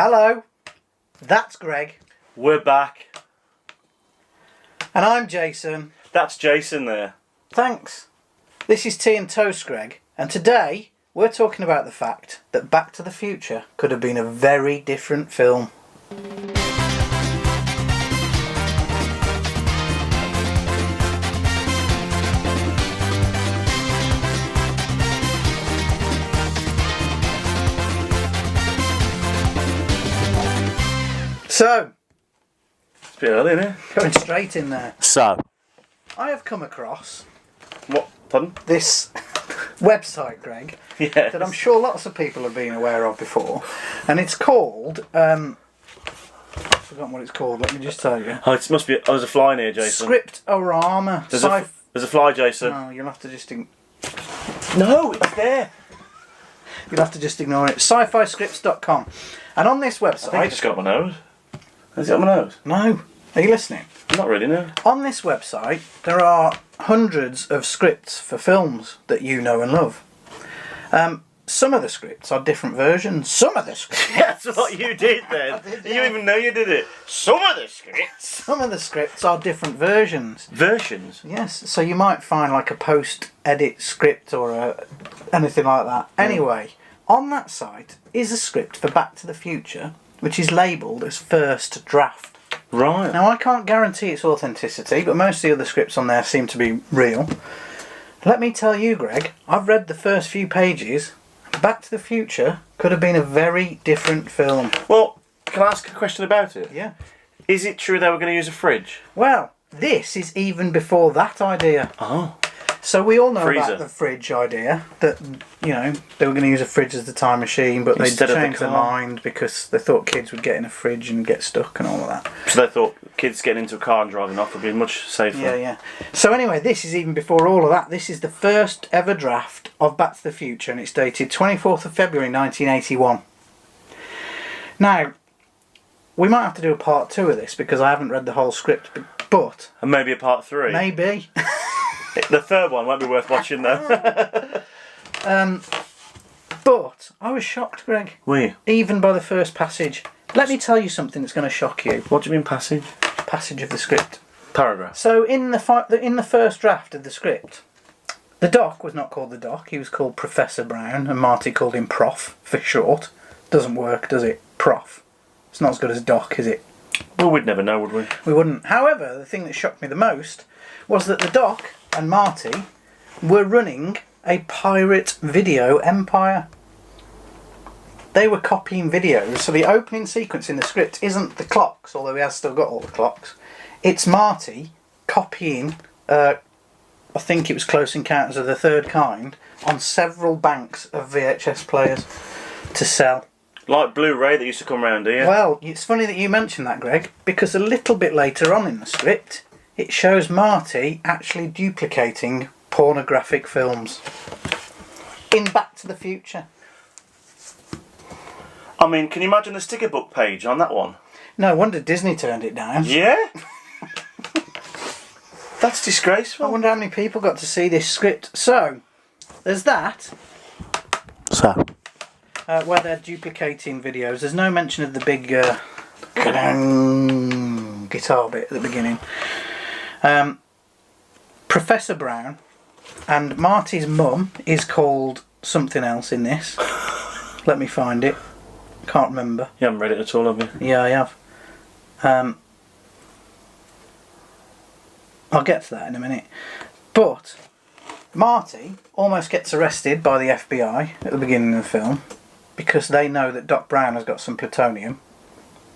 Hello, that's Greg. We're back. And I'm Jason. That's Jason there. Thanks. This is Tea and Toast, Greg. And today we're talking about the fact that Back to the Future could have been a very different film. So, It's a bit early, isn't it? going straight in there, So. I have come across What? Pardon? this website, Greg, Yeah. that I'm sure lots of people have been aware of before, and it's called I've forgotten what it's called, let me just tell you. Oh, it must be. Oh, there's a fly in here, Jason. Scriptorama. There's a fly, Jason. No, you'll have to just No, it's there. ignore it. Sci-fi-scripts.com. And on this I think I website, just got my nose. Has it got my nose? no, are you listening? Not really, no. On this website, there are hundreds of scripts for films that you know and love. Some of the scripts are different versions. Some of the scripts. That's what you did then. did, You yeah. even know you did it. Some of the scripts. Some of the scripts are different versions. Versions. Yes, so you might find like a post-edit script or anything like that. Anyway, on that site is a script for Back to the Future, which is labelled as first draft. Right. Now, I can't guarantee its authenticity, but most of the other scripts on there seem to be real. Let me tell you, Greg, I've read the first few pages. Back to the Future could have been a very different film. Well, can I ask a question about it? Yeah. Is it true they were going to use a fridge? Well, this is even before that idea. Oh. So we all know Freezer. about the fridge idea, that, you know, they were going to use a fridge as the time machine, but they Instead of the changed their car. mind because they thought kids would get in a fridge and get stuck and all of that. So they thought kids getting into a car and driving off would be much safer. Yeah. So anyway, this is even before all of that. This is the first ever draft of Back to the Future, and it's dated 24th of February 1981. Now, we might have to do a part 2 of this because I haven't read the whole script, but And maybe a part 3. maybe. The third one won't be worth watching though. But I was shocked, Greg, Were you? even by the first passage. Let me tell you something that's going to shock you. What do you mean passage? Passage of the script. Paragraph. So in the first draft of the script, the Doc was not called the Doc. He was called Professor Brown, and Marty called him Prof for short. Doesn't work, does it? Prof. It's not as good as Doc, is it? Well, we'd never know, would we? We wouldn't. However, the thing that shocked me the most was that the Doc and Marty were running a pirate video empire. They were copying videos. So the opening sequence in the script isn't the clocks, although he has still got all the clocks. It's Marty copying, I think it was Close Encounters of the Third Kind, on several banks of VHS players to sell. Like Blu-ray that used to come round here. Well, it's funny that you mentioned that, Greg, because a little bit later on in the script, it shows Marty actually duplicating pornographic films in Back to the Future. I mean, can you imagine the sticker book page on that one? No wonder Disney turned it down. Yeah? That's I disgraceful. wonder how many people got to see this script. So, there's that, So? where they're duplicating videos. There's no mention of the big guitar bit at the beginning. Professor Brown and Marty's mum is called something else in this. Let me find it. Can't remember. You haven't read it at all, have you? Yeah, I have. I'll get to that in a minute. But Marty almost gets arrested by the FBI at the beginning of the film because they know that Doc Brown has got some plutonium.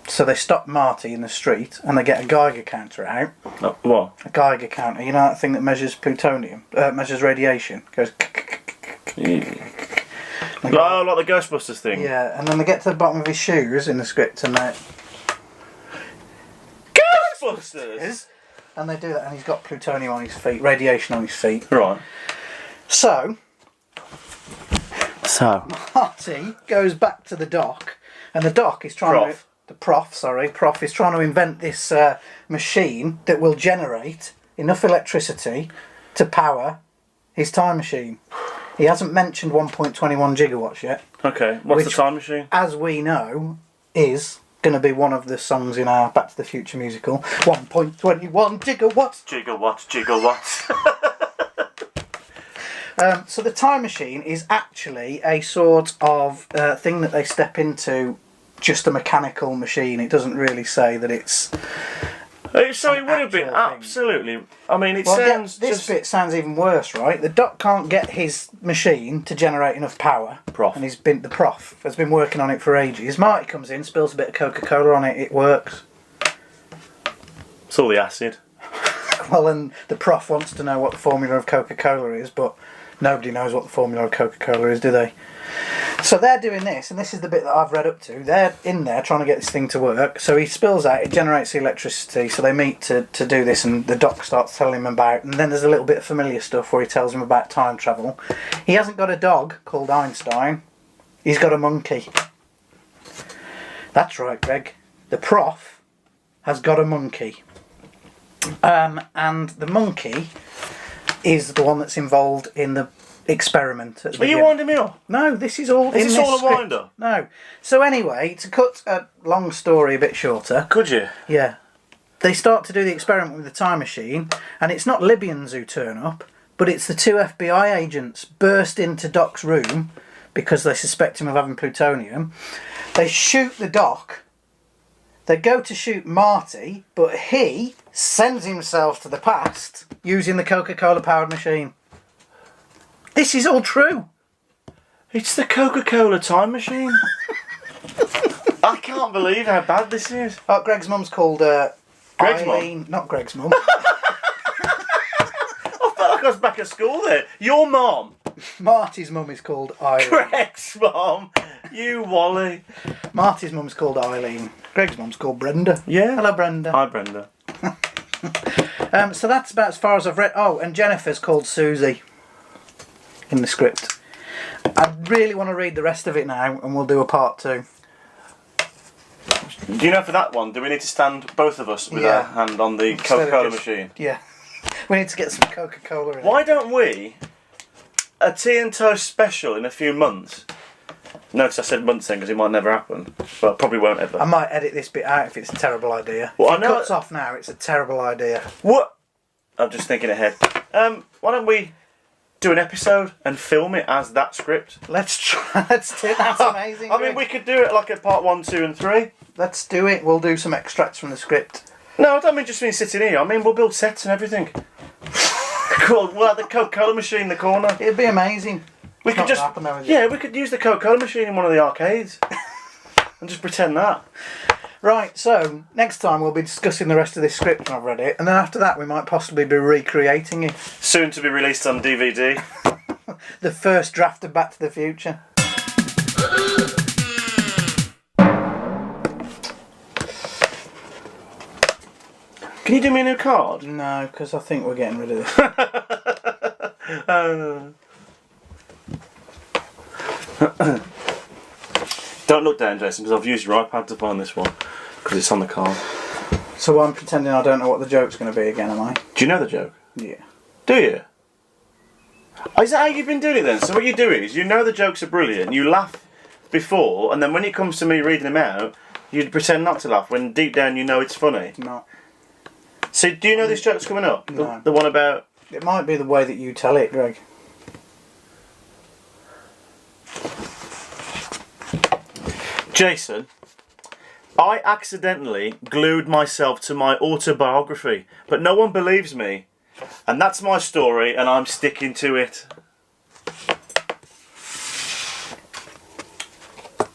So they stop Marty in the street and they get a Geiger counter out. No, what? A Geiger counter, you know that thing that measures plutonium, measures radiation. Goes. Oh, like the Ghostbusters thing. Yeah, and then they get to the bottom of his shoes in the script and they Ghostbusters! and they do that, and he's got plutonium on his feet, radiation on his feet. Right. So So? Marty goes back to the Doc, and the Doc is trying Prof is trying to invent this machine that will generate enough electricity to power his time machine. He hasn't mentioned 1.21 gigawatts yet. Okay, what's the Which- time machine? As we know, is going to be one of the songs in our Back to the Future musical. 1.21 gigawatts. Gigawatts. So the time machine is actually a sort of thing that they step into, just a mechanical machine. It doesn't really say that it's... So it would have been actual thing. absolutely... I mean, it Well, sounds this just... bit sounds even worse, right? The Doc can't get his machine to generate enough power. Prof. And the Prof has been working on it for ages. Marty comes in, spills a bit of Coca-Cola on it, it works. It's all the acid. Well, and the Prof wants to know what the formula of Coca-Cola is, but nobody knows what the formula of Coca-Cola is, do they? So they're doing this, and this is the bit that I've read up to. They're in there trying to get this thing to work. So he spills out, it generates the electricity, so they meet to do this, and the Doc starts telling him about, and then there's a little bit of familiar stuff where he tells him about time travel. He hasn't got a dog called Einstein, he's got a monkey. That's right, Greg. The Prof has got a monkey. And the monkey is the one that's involved in the experiment. Are you winding me up? No, this is all. Is in this all a script. wind-up? No. So anyway, to cut a long story a bit shorter, Could you? yeah, they start to do the experiment with the time machine, and it's not Libyans who turn up, but it's the two FBI agents burst into Doc's room because they suspect him of having plutonium. They shoot the Doc. They go to shoot Marty, but he sends himself to the past using the Coca-Cola powered machine. This is all true. It's the Coca-Cola time machine. I can't believe how bad this is. Oh, Greg's mum's called Greg's Eileen. Not Greg's mum. I felt like I was back at school there. Your mom. Marty's mum is called Eileen. Greg's mom. You Wally. Marty's mum's called Eileen. Greg's mum's called Brenda. Yeah. Hello, Brenda. Hi, Brenda. So that's about as far as I've read. Oh, and Jennifer's called Susie in the script. I really want to read the rest of it now, and we'll do a part 2. Do you know for that one, do we need to stand both of us with Yeah. our hand on the Instead of Coca-Cola just- machine? Yeah. We need to get some Coca-Cola in. Why don't we, a tea and toast special in a few months? Notice I said months then because it might never happen. Well, it probably won't ever. I might edit this bit out if it's a terrible idea. Well, if I it know- cuts off now, it's a terrible idea. What? I'm just thinking ahead. Why don't we do an episode and film it as that script? Let's try. Let's do. That's amazing. I mean, Greg. we could do it like a part 1, 2 and 3. Let's do it. We'll do some extracts from the script. No, I don't mean just me sitting here. I mean, we'll build sets and everything. Cool. We'll have the Coca-Cola machine in the corner. It'd be amazing. We It's could not just, gonna happen though, is it? yeah, we could use the Coca-Cola machine in one of the arcades and just pretend that. Right, so next time we'll be discussing the rest of this script when I've read it, and then after that we might possibly be recreating it. Soon to be released on DVD. The first draft of Back to the Future. Can you do me a new card? No, because I think we're getting rid of this. Don't look down, Jason, because I've used your iPad to find this one because it's on the card. So I'm pretending I don't know what the joke's going to be again, am I? Do you know the joke? Yeah. Do you? Oh, is that how you've been doing it then? So what you do is, you know the jokes are brilliant, you laugh before, and then when it comes to me reading them out, you pretend not to laugh when deep down you know it's funny. No. So do you know this joke's coming up? No. The one about... It might be the way that you tell it, Greg. Jason, I accidentally glued myself to my autobiography, but no one believes me. And that's my story, and I'm sticking to it.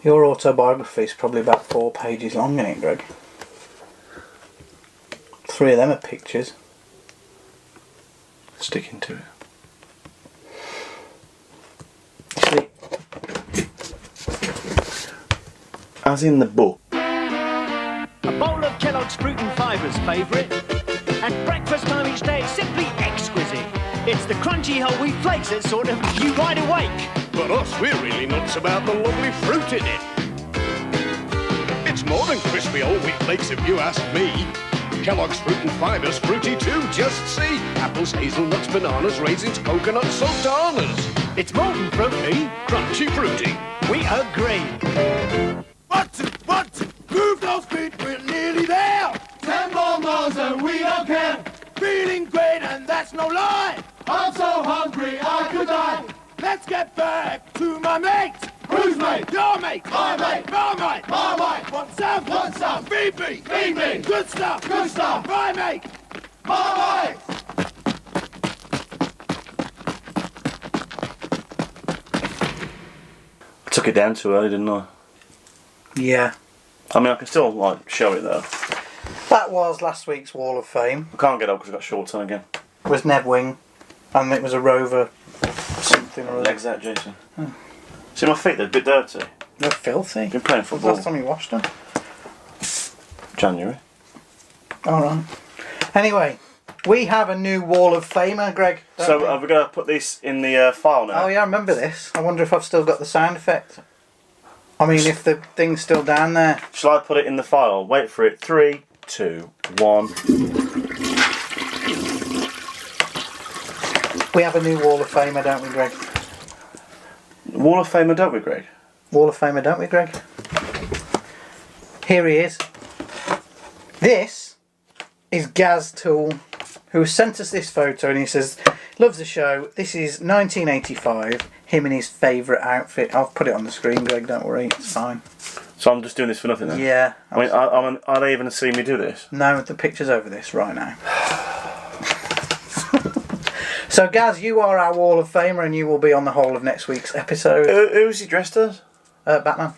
Your autobiography is probably about 4 pages long, isn't it, Greg? 3 of them are pictures. Sticking to it. See, As in the book. A bowl of Kellogg's Fruit and Fibre's favourite. At breakfast time each day, it's simply exquisite. It's the crunchy whole wheat flakes that sort of keep you wide awake. But us, we're really nuts about the lovely fruit in it. It's more than crispy whole wheat flakes if you ask me. Kellogg's Fruit and Fibre's fruity too, just see. Apples, hazelnuts, bananas, raisins, coconuts, sultanas. It's more than fruity. Crunchy fruity. We agree. What's it? can. Feeling great and that's no lie. I'm so hungry I could die. Let's get back to my mate. Who's mate? Your mate. My mate. Marmite. Marmite. Want some? Want some? Feed me. Feed me. Good stuff. Good stuff. My mate. Marmite. I took it down too early, didn't I? Yeah. I mean, I can still like show it though. That was last week's Wall of Fame. I can't get up because I've got shorts on again. It was Ned Wing, and it was a Rover something or other. Legs out, Jason. See my feet? They're a bit dirty. They're filthy. Been playing When's the football. last time you washed them? January. Alright. Anyway, we have a new Wall of Famer, Greg. don't So we? are we going to put this in the file now? Oh yeah, I remember this. I wonder if I've still got the sound effect. I mean, if the thing's still down there. Shall I put it in the file? Wait for it. 3, 2, 1. We have a new Wall of Famer, don't we, Greg? Wall of Famer, don't we, Greg? Wall of Famer, don't we, Greg? Here he is. This is Gaz Toole, who sent us this photo, and he says, loves the show. This is 1985, him in his favourite outfit. I'll put it on the screen, Greg, don't worry, it's fine. So I'm just doing this for nothing then? Yeah. I mean, are they even seeing me do this? No, the picture's over this right now. So, Gaz, you are our Wall of Famer, and you will be on the whole of next week's episode. Who's he dressed as? Batman.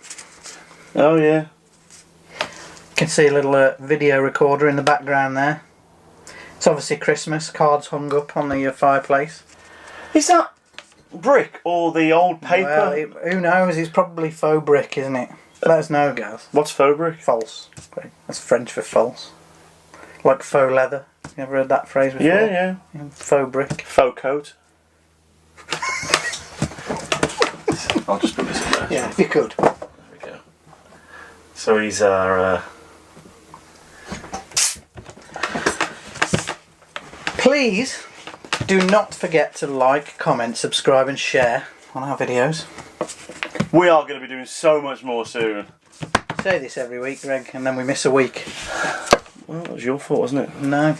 Oh, yeah. You can see a little video recorder in the background there. It's obviously Christmas, cards hung up on the fireplace. Is that brick or the old paper? Well, who knows? It's probably faux brick, isn't it? Let us know, Gaz. What's faux brick? False. That's French for false. Like faux leather. You ever heard that phrase before? Yeah. Faux brick. Faux coat. I'll just put this in there. Yeah, if you could. There we go. So he's our... Please do not forget to like, comment, subscribe and share on our videos. We are going to be doing so much more soon. Say this every week, Greg, and then we miss a week. Well, that was your fault, wasn't it? No.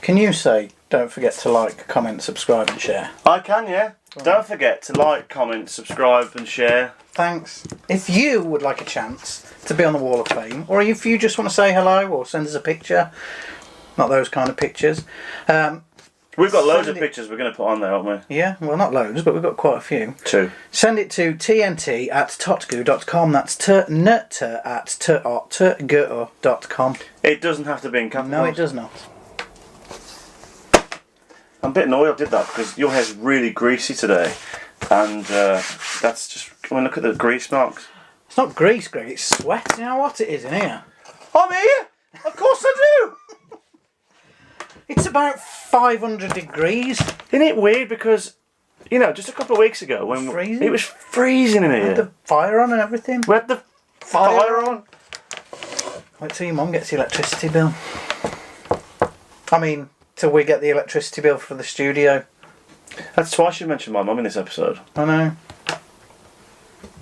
Can you say, don't forget to like, comment, subscribe and share? I can, yeah. Don't forget to like, comment, subscribe and share. Thanks. If you would like a chance to be on the Wall of Fame, or if you just want to say hello or send us a picture, not those kind of pictures. We've got loads Send of it- pictures we're going to put on there, haven't we? Yeah, well, not loads, but we've got quite a few. 2. Send it to tnt@totgoo.com. That's tnut@totgoo.com. It doesn't have to be in capitals. No, it does not. I'm a bit annoyed I did that because your hair's really greasy today. And that's just... I mean, look at the grease marks. It's not grease, Greg, it's sweat. You know what it is in here? I'm here! Of course I do! It's about 500 degrees. Isn't it weird because, you know, just a couple of weeks ago when Freezing? it was freezing in With here. the fire on and everything. We had the fire on. Wait till your mum gets the electricity bill. I mean, till we get the electricity bill for the studio. That's twice you mentioned my mum in this episode. I know.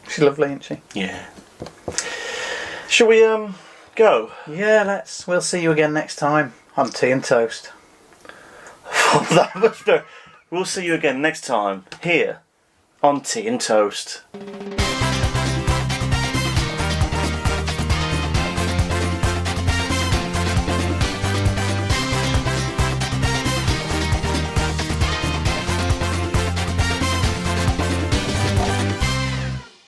She's lovely, isn't she? Yeah. Shall we go? Yeah, let's. We'll see you again next time on Tea and Toast. That was very... We'll see you again next time here on Tea and Toast.